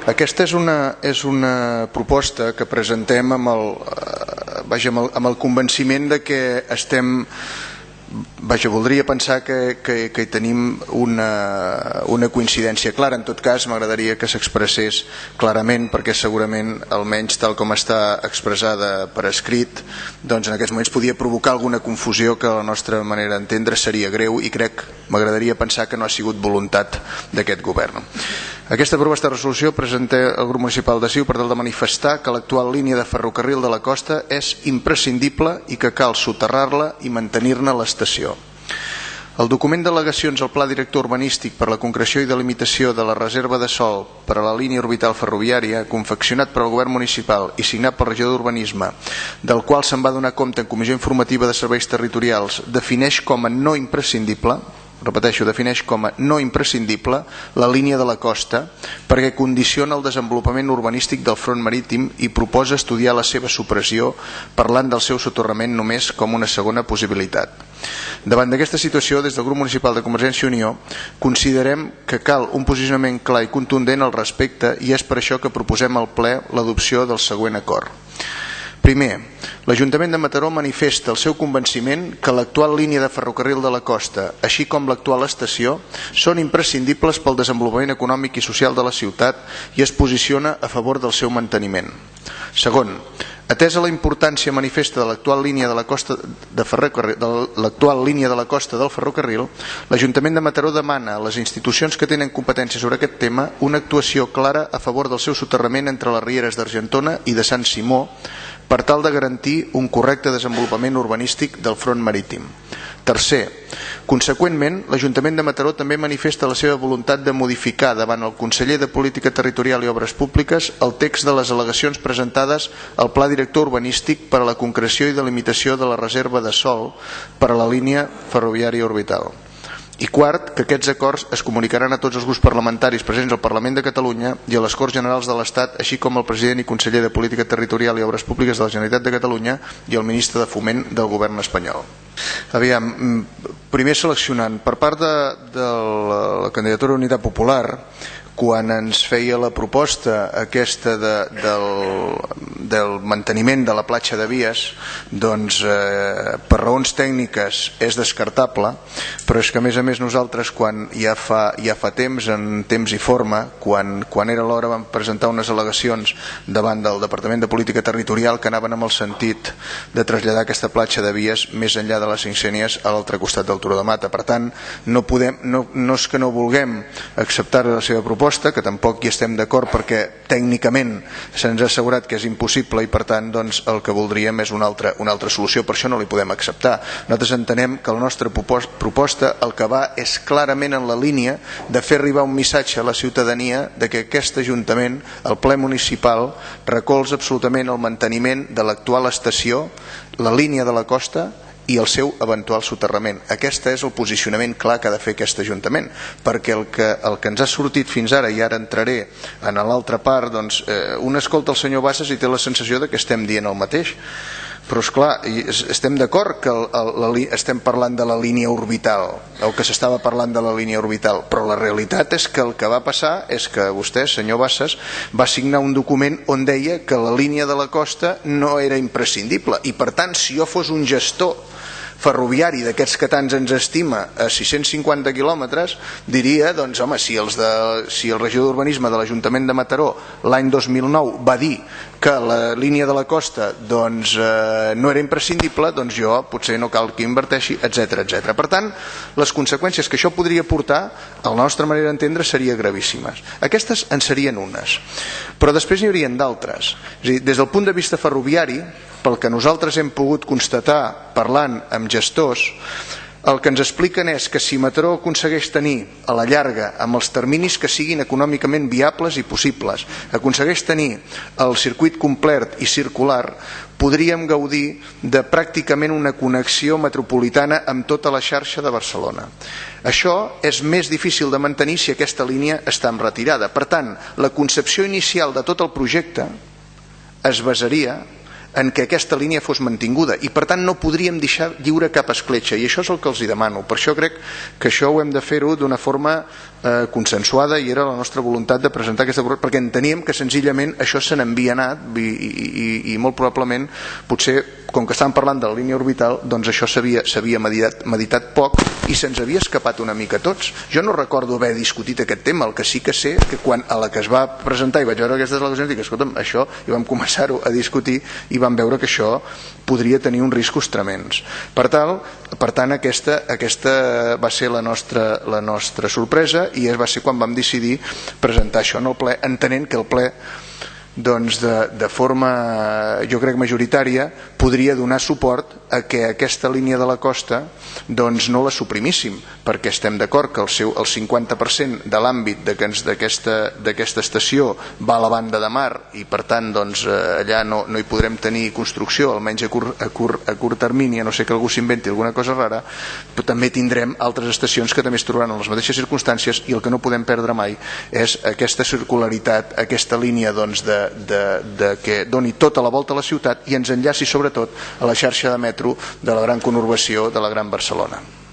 Aquesta és una proposta que presentem amb el convenciment de que estem... voldria pensar que hi tenim una coincidència clara. En tot cas, m'agradaria que s'expressés clarament, perquè segurament, almenys tal com està expressada per escrit, doncs en aquests moments podia provocar alguna confusió que a la nostra manera d'entendre seria greu, i m'agradaria pensar que no ha sigut voluntat d'aquest govern. Aquesta proposta de resolució presenta el grup municipal de CiU per tal de manifestar que l'actual línia de ferrocarril de la costa és imprescindible i que cal soterrar-la i mantenir-ne l'estació. El document d'al·legacions al Pla Director Urbanístic per la concreció i delimitació de la reserva de sòl per a la línia orbital ferroviària, confeccionat per al Govern Municipal i signat pel regidor d'Urbanisme, del qual se'n va donar compte en Comissió Informativa de Serveis Territorials, defineix com a no imprescindible, repeteixo, defineix com a no imprescindible la línia de la costa perquè condiciona el desenvolupament urbanístic del front marítim i proposa estudiar la seva supressió parlant del seu soterrament només com una segona possibilitat. Davant d'aquesta situació, des del grup municipal de Convergència i Unió considerem que cal un posicionament clar i contundent al respecte, i és per això que proposem al ple l'adopció del següent acord. Primer, l'Ajuntament de Mataró manifesta el seu convenciment que l'actual línia de ferrocarril de la costa, així com l'actual estació, són imprescindibles pel desenvolupament econòmic i social de la ciutat i es posiciona a favor del seu manteniment. Segon, atesa la importància manifesta de l'actual línia de la costa del ferrocarril, l'Ajuntament de Mataró demana a les institucions que tenen competència sobre aquest tema una actuació clara a favor del seu soterrament entre les rieres d'Argentona i de Sant Simó per tal de garantir un correcte desenvolupament urbanístic del front marítim. Tercer, conseqüentment, l'Ajuntament de Mataró també manifesta la seva voluntat de modificar davant el conseller de Política Territorial i Obres Públiques el text de les al·legacions presentades al Pla Director Urbanístic per a la concreció i delimitació de la reserva de sòl per a la línia ferroviària orbital. I quart, que aquests acords es comunicaran a tots els grups parlamentaris presents al Parlament de Catalunya i a les Corts Generals de l'Estat, així com al president i conseller de Política Territorial i Obres Públiques de la Generalitat de Catalunya i al ministre de Foment del Govern espanyol. Aviam, primer seleccionant, per part de la candidatura d'Unitat Popular, quan ens feia la proposta aquesta del manteniment de la platja de vies, doncs per raons tècniques és descartable, però és que a més nosaltres quan ja fa temps, en temps i forma, quan era l'hora vam presentar unes al·legacions davant del Departament de Política Territorial que anaven amb el sentit de traslladar aquesta platja de vies més enllà de les Cinc-Sénies a l'altre costat del Turó de Mata. Per tant, no és que no vulguem acceptar la seva proposta, que tampoc hi estem d'acord perquè tècnicament se'ns ha assegurat que és impossible i per tant doncs, el que voldríem és una altra solució, per això no li podem acceptar. Nosaltres entenem que la nostra proposta el que va és clarament en la línia de fer arribar un missatge a la ciutadania de que aquest Ajuntament, el ple municipal, recolza absolutament el manteniment de l'actual estació, la línia de la costa i el seu eventual soterrament. Aquest és el posicionament clar que ha de fer aquest Ajuntament, perquè el que ens ha sortit fins ara, i ara entraré en l'altra part, doncs, un escolta el senyor Bassas i té la sensació de que estem dient el mateix, però esclar, estem d'acord que estem parlant de la línia orbital, o que s'estava parlant de la línia orbital, però la realitat és que el que va passar és que vostè, senyor Bassas, va signar un document on deia que la línia de la costa no era imprescindible, i per tant, si jo fos un gestor ferroviari d'aquests que tants ens estima a 650 quilòmetres, diria, doncs home, si el regidor d'Urbanisme de l'Ajuntament de Mataró l'any 2009 va dir que la línia de la costa doncs, no era imprescindible, doncs jo potser no cal que inverteixi, etc. Per tant, les conseqüències que això podria portar, a la nostra manera d'entendre, serien gravíssimes. Aquestes en serien unes, però després n'hi haurien d'altres. És a dir, des del punt de vista ferroviari, pel que nosaltres hem pogut constatar parlant amb gestors, el que ens expliquen és que si Mataró aconsegueix tenir a la llarga, amb els terminis que siguin econòmicament viables i possibles, aconsegueix tenir el circuit complet i circular, podríem gaudir de pràcticament una connexió metropolitana amb tota la xarxa de Barcelona. Això és més difícil de mantenir si aquesta línia està en retirada. Per tant, la concepció inicial de tot el projecte es basaria en què aquesta línia fos mantinguda i per tant no podríem deixar lliure cap escletxa, i això és el que els hi demano. Per això crec que això ho hem de fer-ho d'una forma consensuada, i era la nostra voluntat de presentar aquesta proposta, perquè enteníem que senzillament això se n'havia anat i molt probablement potser, com que estàvem parlant de la línia orbital, doncs això s'havia meditat poc i se'ns havia escapat una mica a tots. Jo no recordo haver discutit aquest tema, el que sí que sé que quan a la que es va presentar i vaig veure aquestes al·legacions dic, escolta'm, això, i vam començar-ho a discutir i vam veure que això podria tenir uns riscos tremends. Per tant, aquesta va ser la nostra sorpresa, i va ser quan vam decidir presentar això en el ple, entenent que el ple doncs de forma, jo crec, majoritària podria donar suport a que aquesta línia de la costa doncs no la suprimíssim, perquè estem d'acord que el 50% de l'àmbit d'aquesta estació va a la banda de mar i per tant doncs allà no hi podrem tenir construcció, almenys a curt termini, a no ser que algú s'inventi alguna cosa rara, però també tindrem altres estacions que també es trobaran en les mateixes circumstàncies, i el que no podem perdre mai és aquesta circularitat, aquesta línia doncs que doni tota la volta a la ciutat i ens enllaci sobretot a la xarxa de metro de la gran conurbació de la Gran Barcelona.